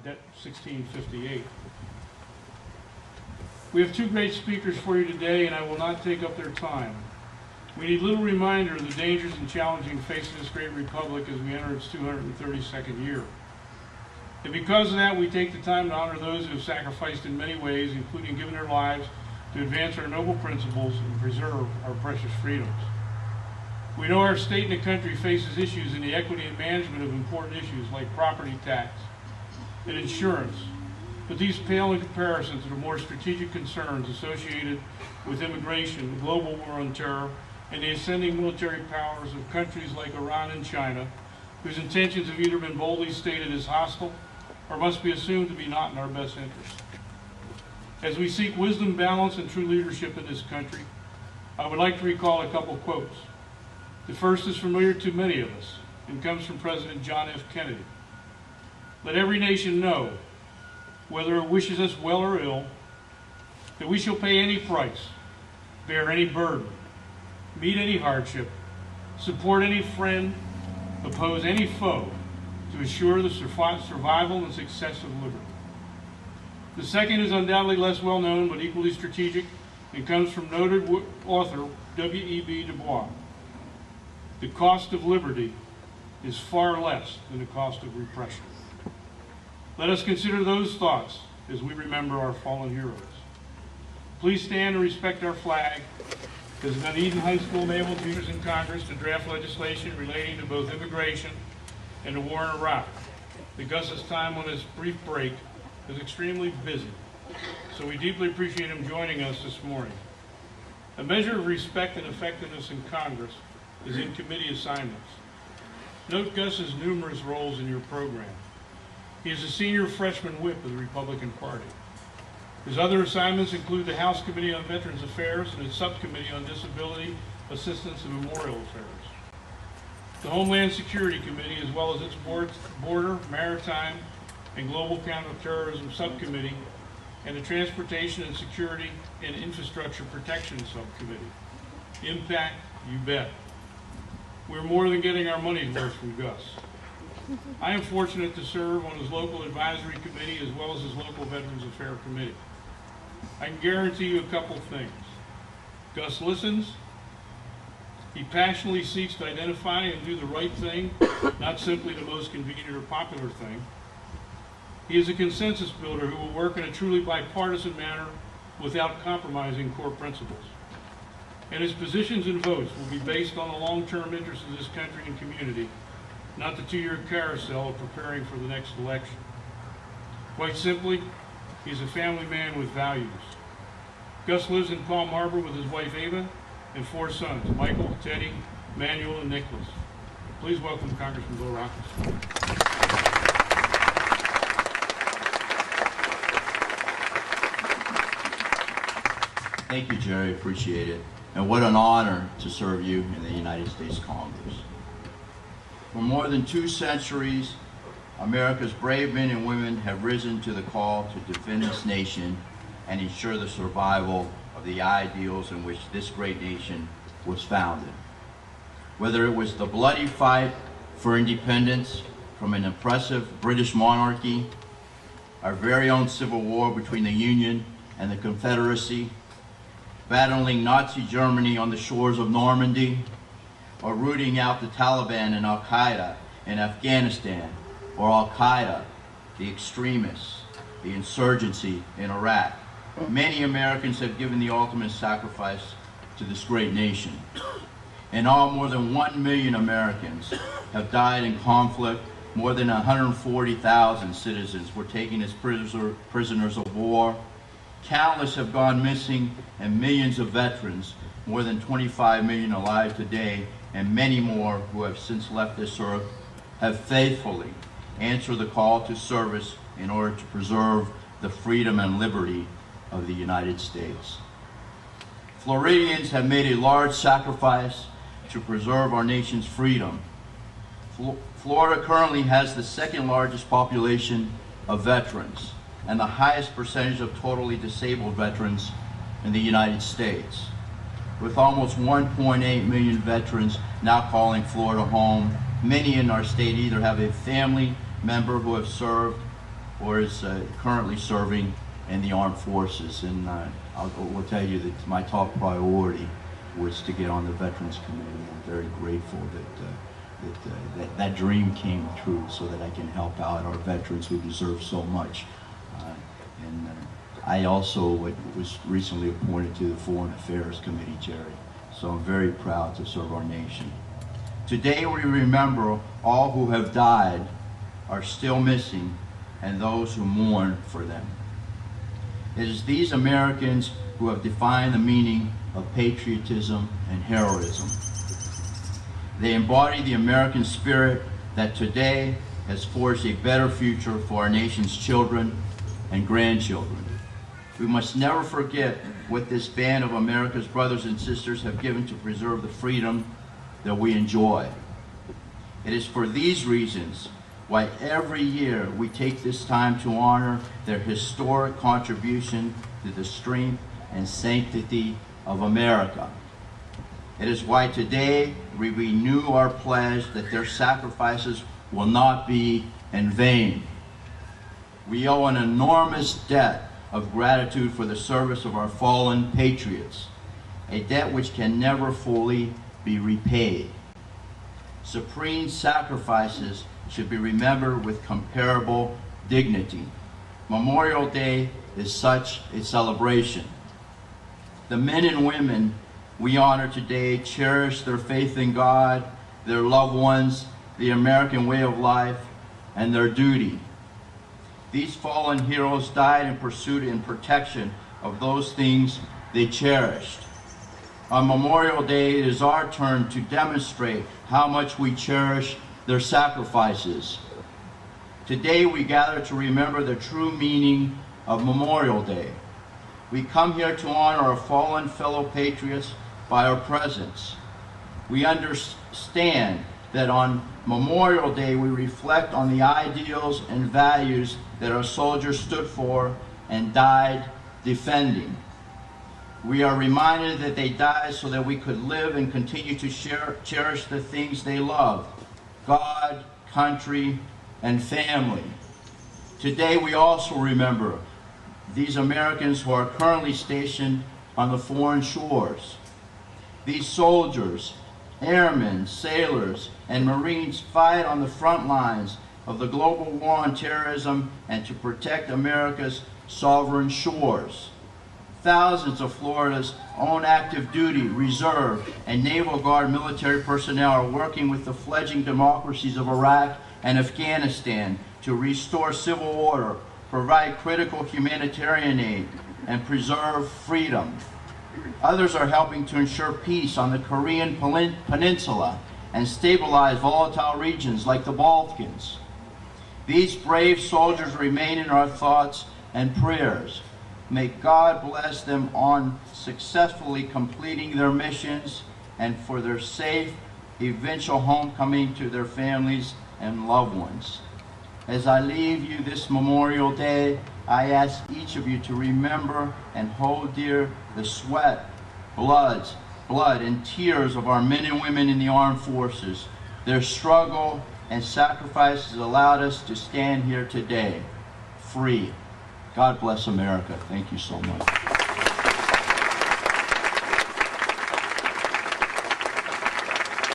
1658. We have two great speakers for you today, and I will not take up their time. We need little reminder of the dangers and challenges facing this great republic as we enter its 232nd year. And because of that, we take the time to honor those who have sacrificed in many ways, including giving their lives to advance our noble principles and preserve our precious freedoms. We know our state and the country faces issues in the equity and management of important issues like property tax and insurance, but these pale in comparison to the more strategic concerns associated with immigration, the global war on terror, and the ascending military powers of countries like Iran and China, whose intentions have either been boldly stated as hostile or must be assumed to be not in our best interest. As we seek wisdom, balance, and true leadership in this country, I would like to recall a couple quotes. The first is familiar to many of us and comes from President John F. Kennedy. Let every nation know, whether it wishes us well or ill, that we shall pay any price, bear any burden, meet any hardship, support any friend, oppose any foe, to assure the survival and success of liberty. The second is undoubtedly less well known but equally strategic and comes from noted author W.E.B. Du Bois. The cost of liberty is far less than the cost of repression. Let us consider those thoughts as we remember our fallen heroes. Please stand and respect our flag as Dunedin High School enabled leaders in Congress to draft legislation relating to both immigration and the war in Iraq. The Gus's time on this brief break is extremely busy, so we deeply appreciate him joining us this morning. A measure of respect and effectiveness in Congress is in committee assignments. Note Gus's numerous roles in your program. He is a senior freshman whip of the Republican Party. His other assignments include the House Committee on Veterans Affairs and its Subcommittee on Disability Assistance and Memorial Affairs, the Homeland Security Committee, as well as its Border, Maritime, and Global Counterterrorism Subcommittee, and the Transportation and Security and Infrastructure Protection Subcommittee. Impact, you bet. We're more than getting our money's worth from Gus. I am fortunate to serve on his local advisory committee as well as his local Veterans Affairs Committee. I can guarantee you a couple things. Gus listens. He passionately seeks to identify and do the right thing, not simply the most convenient or popular thing. He is a consensus builder who will work in a truly bipartisan manner without compromising core principles. And his positions and votes will be based on the long-term interests of this country and community, not the two-year carousel of preparing for the next election. Quite simply, he's a family man with values. Gus lives in Palm Harbor with his wife Ava and 4 sons, Michael, Teddy, Manuel, and Nicholas. Please welcome Congressman Bilirakis. Thank you, Jerry. Appreciate it. And what an honor to serve you in the United States Congress. For more than 2 centuries, America's brave men and women have risen to the call to defend this nation and ensure the survival of the ideals in which this great nation was founded. Whether it was the bloody fight for independence from an oppressive British monarchy, our very own civil war between the Union and the Confederacy, battling Nazi Germany on the shores of Normandy, or rooting out the Taliban and Al-Qaeda in Afghanistan, or Al-Qaeda, the extremists, the insurgency in Iraq. Many Americans have given the ultimate sacrifice to this great nation. In all, more than 1 million Americans have died in conflict. More than 140,000 citizens were taken as prisoners of war. Countless have gone missing, and millions of veterans, more than 25 million alive today, and many more who have since left this earth, have faithfully answered the call to service in order to preserve the freedom and liberty of the United States. Floridians have made a large sacrifice to preserve our nation's freedom. Florida currently has the 2nd largest population of veterans and the highest percentage of totally disabled veterans in the United States, with almost 1.8 million veterans now calling Florida home. Many in our state either have a family member who have served or is currently serving in the armed forces. And I will tell you that my top priority was to get on the Veterans Committee. I'm very grateful that dream came true so that I can help out our veterans who deserve so much. I also was recently appointed to the Foreign Affairs Committee, Jerry. So I'm very proud to serve our nation. Today we remember all who have died, are still missing, and those who mourn for them. It is these Americans who have defined the meaning of patriotism and heroism. They embody the American spirit that today has forged a better future for our nation's children and grandchildren. We must never forget what this band of America's brothers and sisters have given to preserve the freedom that we enjoy. It is for these reasons why every year we take this time to honor their historic contribution to the strength and sanctity of America. It is why today we renew our pledge that their sacrifices will not be in vain. We owe an enormous debt of gratitude for the service of our fallen patriots, a debt which can never fully be repaid. Supreme sacrifices should be remembered with comparable dignity. Memorial Day is such a celebration. The men and women we honor today cherish their faith in God, their loved ones, the American way of life, and their duty. These fallen heroes died in pursuit and protection of those things they cherished. On Memorial Day, it is our turn to demonstrate how much we cherish their sacrifices. Today, we gather to remember the true meaning of Memorial Day. We come here to honor our fallen fellow patriots by our presence. We understand that on Memorial Day, we reflect on the ideals and values that our soldiers stood for and died defending. We are reminded that they died so that we could live and continue to cherish the things they loved: God, country, and family. Today, we also remember these Americans who are currently stationed on the foreign shores. These soldiers, airmen, sailors, and Marines fight on the front lines of the global war on terrorism and to protect America's sovereign shores. Thousands of Florida's own active duty, reserve, and Naval Guard military personnel are working with the fledgling democracies of Iraq and Afghanistan to restore civil order, provide critical humanitarian aid, and preserve freedom. Others are helping to ensure peace on the Korean Peninsula and stabilize volatile regions like the Balkans. These brave soldiers remain in our thoughts and prayers. May God bless them on successfully completing their missions and for their safe eventual homecoming to their families and loved ones. As I leave you this Memorial Day, I ask each of you to remember and hold dear the sweat, blood, and tears of our men and women in the armed forces. Their struggle and sacrifices allowed us to stand here today, free. God bless America. Thank you so much.